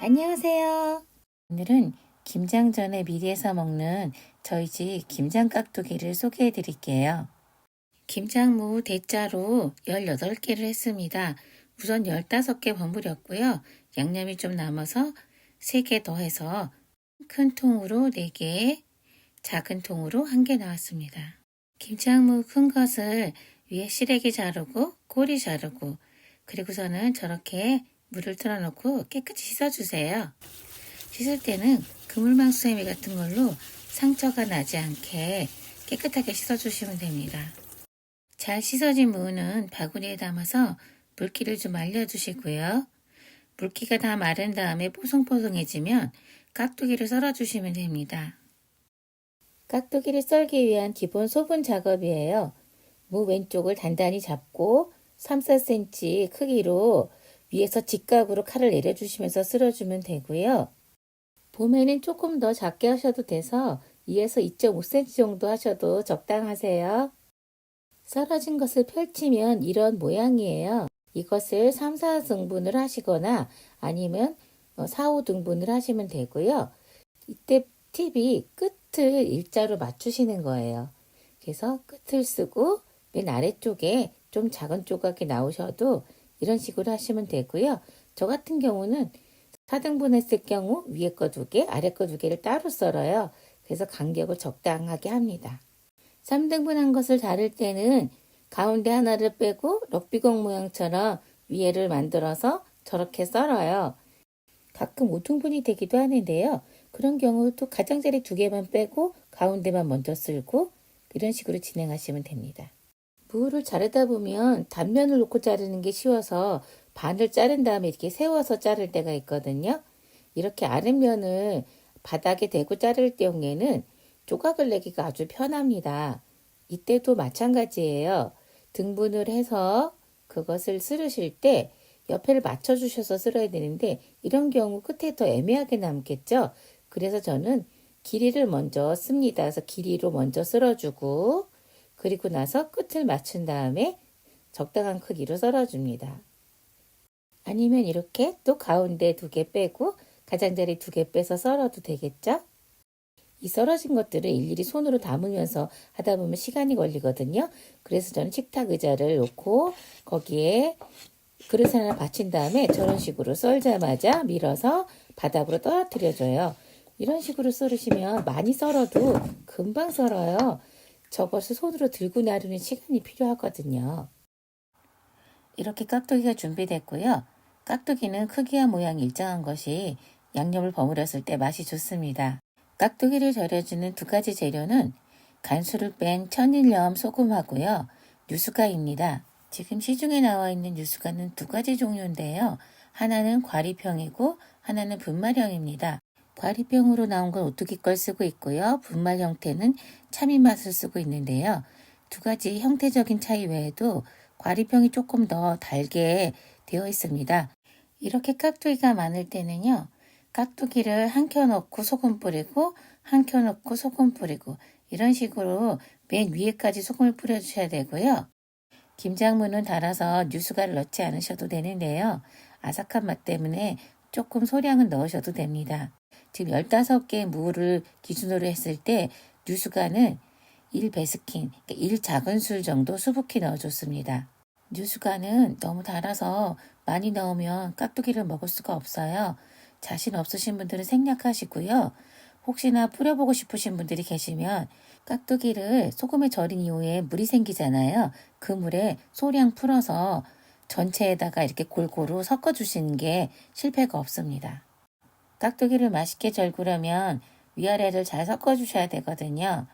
안녕하세요. 오늘은 김장 전에 미리 해서 먹는 저희 집 김장 깍두기를 소개해 드릴게요. 김장무 대짜로 18개를 했습니다. 우선 15개 버무렸고요. 양념이 좀 남아서 3개 더해서 큰 통으로 4개, 작은 통으로 1개 나왔습니다. 김장무 큰 것을 위에 시래기 자르고 꼬리 자르고 그리고서는 저렇게 물을 틀어놓고 깨끗이 씻어주세요. 씻을 때는 그물망수세미 같은 걸로 상처가 나지 않게 깨끗하게 씻어주시면 됩니다. 잘 씻어진 무는 바구니에 담아서 물기를 좀 말려주시고요. 물기가 다 마른 다음에 뽀송뽀송해지면 깍두기를 썰어주시면 됩니다. 깍두기를 썰기 위한 기본 소분 작업이에요. 무 왼쪽을 단단히 잡고 3, 4cm 크기로 위에서 직각으로 칼을 내려주시면서 쓸어주면 되고요. 봄에는 조금 더 작게 하셔도 돼서 2에서 2.5cm 정도 하셔도 적당하세요. 썰어진 것을 펼치면 이런 모양이에요. 이것을 3, 4등분을 하시거나 아니면 4, 5등분을 하시면 되고요. 이때 팁이 끝을 일자로 맞추시는 거예요. 그래서 끝을 쓰고 맨 아래쪽에 좀 작은 조각이 나오셔도 이런 식으로 하시면 되고요. 저 같은 경우는 4등분 했을 경우 위에 거 2개, 아래 거 2개를 따로 썰어요. 그래서 간격을 적당하게 합니다. 3등분 한 것을 자를 때는 가운데 하나를 빼고 럭비공 모양처럼 위에를 만들어서 저렇게 썰어요. 가끔 5등분이 되기도 하는데요. 그런 경우도 가장자리 2개만 빼고 가운데만 먼저 쓸고 이런 식으로 진행하시면 됩니다. 무를 자르다 보면 단면을 놓고 자르는 게 쉬워서 반을 자른 다음에 이렇게 세워서 자를 때가 있거든요. 이렇게 아랫면을 바닥에 대고 자를 경우에는 조각을 내기가 아주 편합니다. 이때도 마찬가지예요. 등분을 해서 그것을 쓸으실 때 옆에를 맞춰주셔서 쓸어야 되는데 이런 경우 끝에 더 애매하게 남겠죠. 그래서 저는 길이를 먼저 씁니다. 그래서 길이로 먼저 쓸어주고 그리고 나서 끝을 맞춘 다음에 적당한 크기로 썰어줍니다. 아니면 이렇게 또 가운데 2개 빼고 가장자리 2개 빼서 썰어도 되겠죠? 이 썰어진 것들을 일일이 손으로 담으면서 하다 보면 시간이 걸리거든요. 그래서 저는 식탁 의자를 놓고 거기에 그릇 하나 받친 다음에 저런 식으로 썰자마자 밀어서 바닥으로 떨어뜨려줘요. 이런 식으로 썰으시면 많이 썰어도 금방 썰어요. 저것을 손으로 들고 나르는 시간이 필요하거든요. 이렇게 깍두기가 준비됐고요. 깍두기는 크기와 모양이 일정한 것이 양념을 버무렸을 때 맛이 좋습니다. 깍두기를 절여주는 2가지 재료는 간수를 뺀 천일염 소금하고요. 유수가입니다. 지금 시중에 나와 있는 유수가는 2가지 종류인데요. 하나는 과리병이고 하나는 분말형입니다. 과리병으로 나온 건 오뚜기 걸 쓰고 있고요. 분말 형태는 참이맛을 쓰고 있는데요. 2가지 형태적인 차이 외에도 과리병이 조금 더 달게 되어 있습니다. 이렇게 깍두기가 많을 때는요. 깍두기를 한 켜 넣고 소금 뿌리고 한 켜 넣고 소금 뿌리고 이런 식으로 맨 위에까지 소금을 뿌려주셔야 되고요. 김장무는 달아서 유수가를 넣지 않으셔도 되는데요. 아삭한 맛 때문에 조금 소량은 넣으셔도 됩니다. 지금 15개 무를 기준으로 했을 때 뉴수가는 1베스킨, 그러니까 1작은술 정도 수북히 넣어줬습니다. 뉴수가는 너무 달아서 많이 넣으면 깍두기를 먹을 수가 없어요. 자신 없으신 분들은 생략하시고요. 혹시나 뿌려보고 싶으신 분들이 계시면 깍두기를 소금에 절인 이후에 물이 생기잖아요. 그 물에 소량 풀어서 전체에다가 이렇게 골고루 섞어주시는 게 실패가 없습니다. 깍두기를 맛있게 절구려면 위아래를 잘 섞어주셔야 되거든요.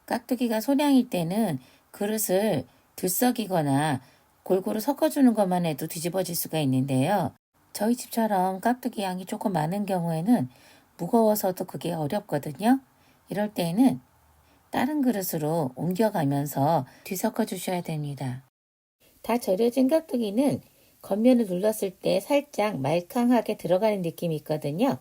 깍두기가 소량일 때는 그릇을 들썩이거나 골고루 섞어주는 것만 해도 뒤집어질 수가 있는데요. 저희 집처럼 깍두기 양이 조금 많은 경우에는 무거워서도 그게 어렵거든요. 이럴 때는 다른 그릇으로 옮겨가면서 뒤섞어 주셔야 됩니다. 다 절여진 깍두기는 겉면을 눌렀을 때 살짝 말캉하게 들어가는 느낌이 있거든요.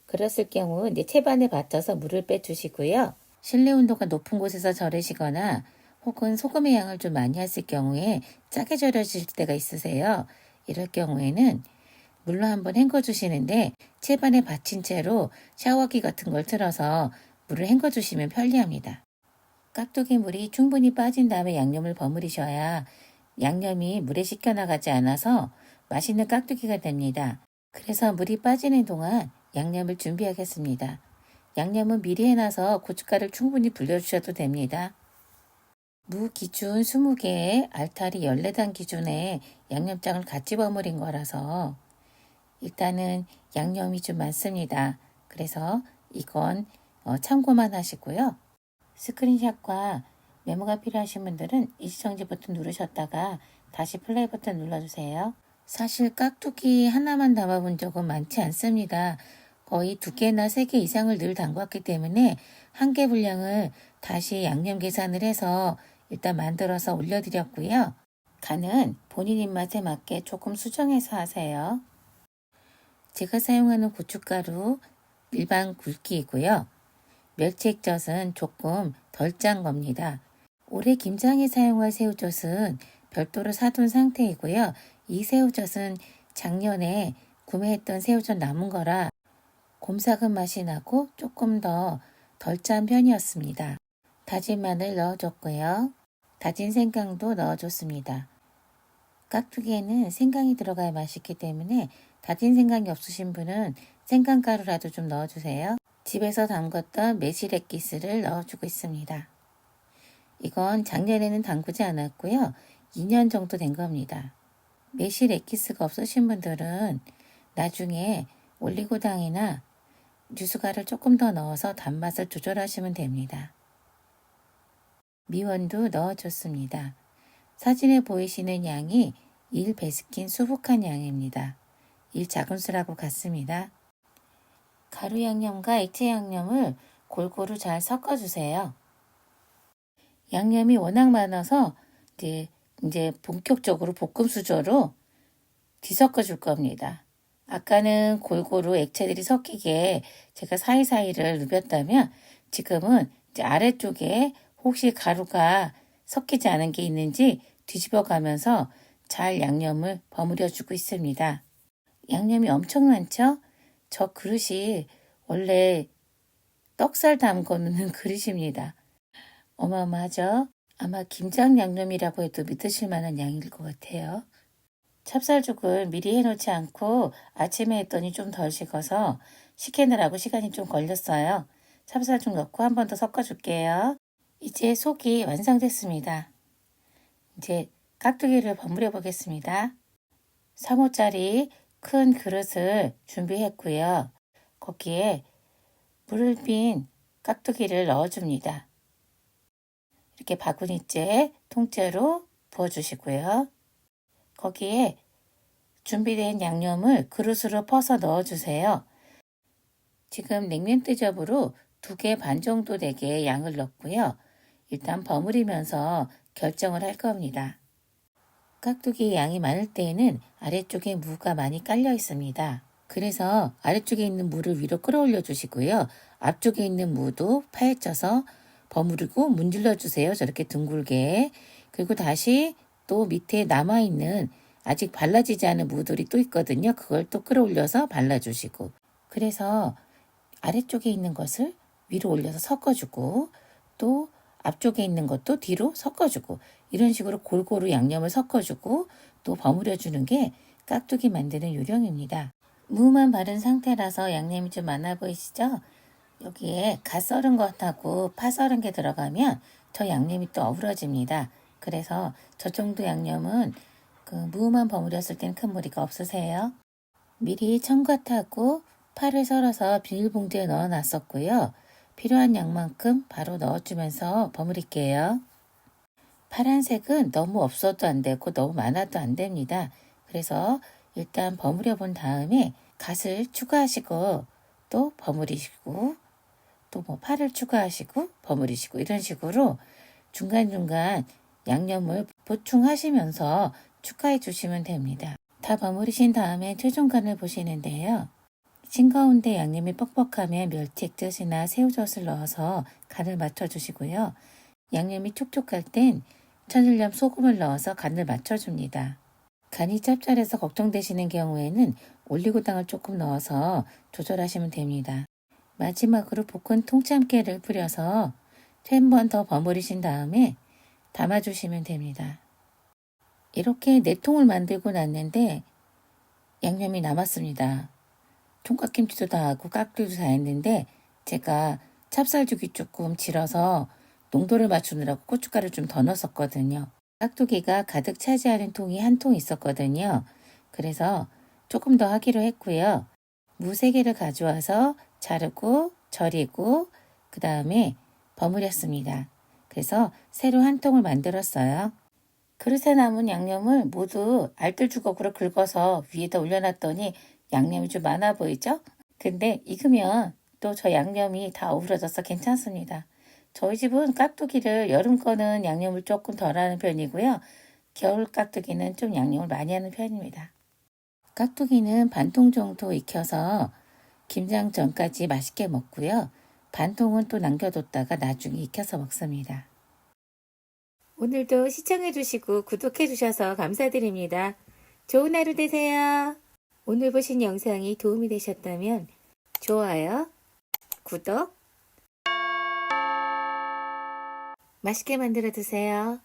그랬을 경우 이제 채반에 받쳐서 물을 빼주시고요. 실내 온도가 높은 곳에서 절이시거나 혹은 소금의 양을 좀 많이 했을 경우에 짜게 절여질 때가 있으세요. 이럴 경우에는 물로 한번 헹궈 주시는데 채반에 받친 채로 샤워기 같은 걸 틀어서 물을 헹궈 주시면 편리합니다. 깍두기 물이 충분히 빠진 다음에 양념을 버무리셔야 양념이 물에 식혀나가지 않아서 맛있는 깍두기가 됩니다. 그래서 물이 빠지는 동안 양념을 준비하겠습니다. 양념은 미리 해놔서 고춧가루를 충분히 불려주셔도 됩니다. 무 기준 20개에 알타리 14단 기준에 양념장을 같이 버무린 거라서 일단은 양념이 좀 많습니다. 그래서 이건 참고만 하시고요. 스크린샷과 메모가 필요하신 분들은 일시정지 버튼 누르셨다가 다시 플레이 버튼 눌러주세요. 사실 깍두기 하나만 담아본 적은 많지 않습니다. 거의 2개나 3개 이상을 늘 담갔기 때문에 한 개 분량을 다시 양념 계산을 해서 일단 만들어서 올려드렸고요. 간은 본인 입맛에 맞게 조금 수정해서 하세요. 제가 사용하는 고춧가루 일반 굵기이고요. 멸치액젓은 조금 덜 짠 겁니다. 올해 김장에 사용할 새우젓은 별도로 사둔 상태이고요. 이 새우젓은 작년에 구매했던 새우젓 남은 거라 곰삭은 맛이 나고 조금 더 덜 짠 편이었습니다. 다진 마늘 넣어줬고요. 다진 생강도 넣어줬습니다. 깍두기에는 생강이 들어가야 맛있기 때문에 다진 생강이 없으신 분은 생강가루라도 좀 넣어주세요. 집에서 담궜던 매실액기스를 넣어주고 있습니다. 이건 작년에는 담그지 않았고요. 2년 정도 된 겁니다. 매실액기스가 없으신 분들은 나중에 올리고당이나 유수가를 조금 더 넣어서 단맛을 조절하시면 됩니다. 미원도 넣어줬습니다. 사진에 보이시는 양이 1베스킨 수북한 양입니다. 1작은술하고 같습니다. 가루 양념과 액체 양념을 골고루 잘 섞어주세요. 양념이 워낙 많아서 이제 본격적으로 볶음 수저로 뒤섞어 줄 겁니다. 아까는 골고루 액체들이 섞이게 제가 사이사이를 누볐다면 지금은 이제 아래쪽에 혹시 가루가 섞이지 않은 게 있는지 뒤집어 가면서 잘 양념을 버무려 주고 있습니다. 양념이 엄청 많죠? 저 그릇이 원래 떡살 담궈놓는 그릇입니다. 어마어마하죠? 아마 김장 양념이라고 해도 믿으실 만한 양일 것 같아요. 찹쌀죽을 미리 해놓지 않고 아침에 했더니 좀 덜 식어서 식히느라고 시간이 좀 걸렸어요. 찹쌀죽 넣고 한 번 더 섞어줄게요. 이제 속이 완성됐습니다. 이제 깍두기를 버무려 보겠습니다. 3호짜리 큰 그릇을 준비했고요. 거기에 물을 빈 깍두기를 넣어줍니다. 이렇게 바구니째 통째로 부어주시고요. 거기에 준비된 양념을 그릇으로 퍼서 넣어주세요. 지금 냉면 대접으로 2개 반 정도 되게 양을 넣고요. 일단 버무리면서 결정을 할 겁니다. 깍두기 양이 많을 때에는 아래쪽에 무가 많이 깔려 있습니다. 그래서 아래쪽에 있는 무를 위로 끌어올려 주시고요. 앞쪽에 있는 무도 파헤쳐서 버무리고 문질러 주세요. 저렇게 둥글게. 그리고 다시 또 밑에 남아있는 아직 발라지지 않은 무들이 또 있거든요. 그걸 또 끌어올려서 발라주시고. 그래서 아래쪽에 있는 것을 위로 올려서 섞어주고 또 앞쪽에 있는 것도 뒤로 섞어주고 이런 식으로 골고루 양념을 섞어주고 또 버무려주는 게 깍두기 만드는 요령입니다. 무만 바른 상태라서 양념이 좀 많아 보이시죠? 여기에 갓 썰은 것하고 파 썰은 게 들어가면 저 양념이 또 어우러집니다. 그래서 저 정도 양념은 무만 버무렸을 땐 큰 무리가 없으세요. 미리 청과하고 파를 썰어서 비닐봉지에 넣어 놨었고요. 필요한 양만큼 바로 넣어주면서 버무릴게요. 파란색은 너무 없어도 안 되고 너무 많아도 안 됩니다. 그래서 일단 버무려 본 다음에 갓을 추가하시고 또 버무리시고 또 파를 추가하시고 버무리시고 이런 식으로 중간중간 양념을 보충하시면서 추가해 주시면 됩니다. 다 버무리신 다음에 최종 간을 보시는데요. 싱거운데 양념이 뻑뻑하면 멸치 액젓이나 새우젓을 넣어서 간을 맞춰주시고요. 양념이 촉촉할 땐 천일염 소금을 넣어서 간을 맞춰줍니다. 간이 짭짤해서 걱정되시는 경우에는 올리고당을 조금 넣어서 조절하시면 됩니다. 마지막으로 볶은 통참깨를 뿌려서 한 번 더 버무리신 다음에 담아주시면 됩니다. 이렇게 4통을 만들고 났는데 양념이 남았습니다. 총각김치도 다 하고 깍두기도 다 했는데 제가 찹쌀죽이 조금 질어서 농도를 맞추느라고 고춧가루 좀 더 넣었었거든요. 깍두기가 가득 차지하는 통이 한 통 있었거든요. 그래서 조금 더 하기로 했고요. 무 3개를 가져와서 자르고 절이고 그 다음에 버무렸습니다. 그래서 새로 한 통을 만들었어요. 그릇에 남은 양념을 모두 알뜰주걱으로 긁어서 위에다 올려놨더니 양념이 좀 많아 보이죠? 근데 익으면 또 저 양념이 다 어우러져서 괜찮습니다. 저희 집은 깍두기를 여름 거는 양념을 조금 덜 하는 편이고요. 겨울 깍두기는 좀 양념을 많이 하는 편입니다. 깍두기는 반통 정도 익혀서 김장전까지 맛있게 먹고요. 반통은 또 남겨뒀다가 나중에 익혀서 먹습니다. 오늘도 시청해주시고 구독해주셔서 감사드립니다. 좋은 하루 되세요. 오늘 보신 영상이 도움이 되셨다면 좋아요, 구독, 맛있게 만들어 드세요.